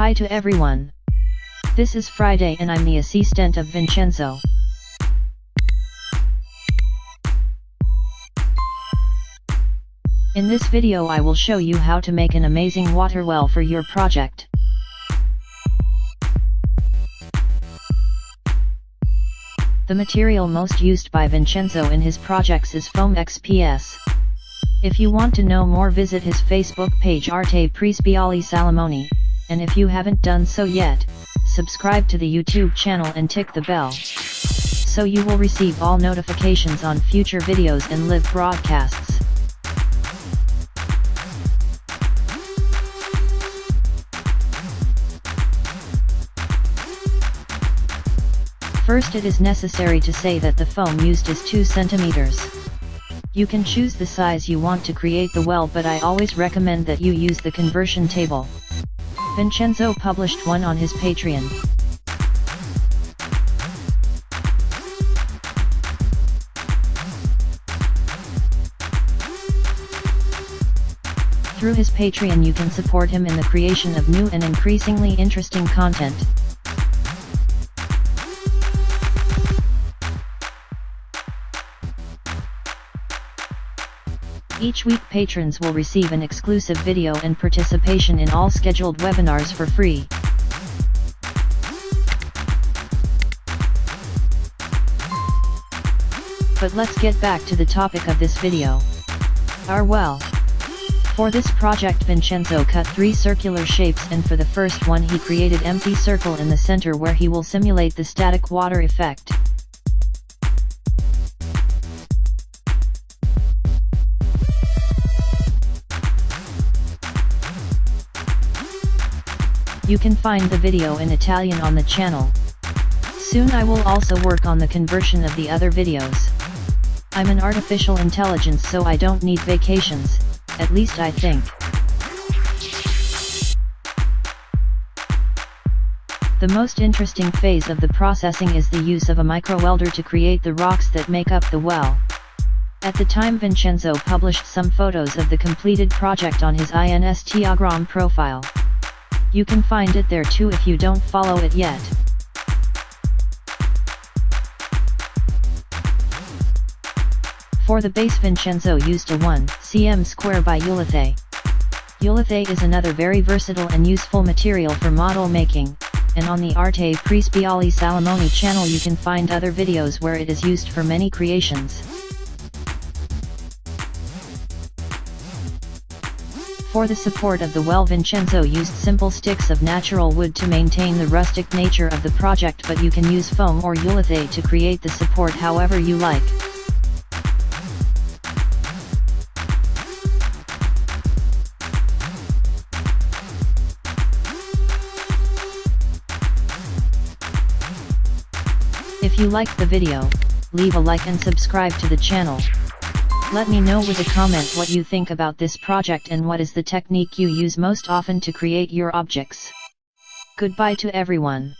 Goodbye to everyone. This is Friday and I'm the assistant of Vincenzo. In this video I will show you how to make an amazing water well for your project. The material most used by Vincenzo in his projects is foam XPS. If you want to know more, visit his Facebook page Arte Prispiali Salamoni, and if you haven't done so yet, subscribe to the YouTube channel and tick the bell, so you will receive all notifications on future videos and live broadcasts. First, it is necessary to say that the foam used is 2 cm. You can choose the size you want to create the well, but I always recommend that you use the conversion table. Vincenzo published one on his Patreon. Through his Patreon you can support him in the creation of new and increasingly interesting content. Each week patrons will receive an exclusive video and participation in all scheduled webinars for free. But let's get back to the topic of this video. Our well. For this project Vincenzo cut 3 circular shapes, and for the first one he created empty circle in the center where he will simulate the static water effect. You can find the video in Italian on the channel. Soon I will also work on the conversion of the other videos. I'm an artificial intelligence, so I don't need vacations, at least I think. The most interesting phase of the processing is the use of a micro-welder to create the rocks that make up the well. At the time Vincenzo published some photos of the completed project on his Instagram profile. You can find it there too if you don't follow it yet. For the base Vincenzo used a 1 cm square by urethane. Urethane is another very versatile and useful material for model making, and on the Arte Prispiali Salamoni channel you can find other videos where it is used for many creations. For the support of the well Vincenzo used simple sticks of natural wood to maintain the rustic nature of the project, but you can use foam or urethane to create the support however you like. If you liked the video, leave a like and subscribe to the channel. Let me know with a comment what you think about this project and what is the technique you use most often to create your objects. Goodbye to everyone.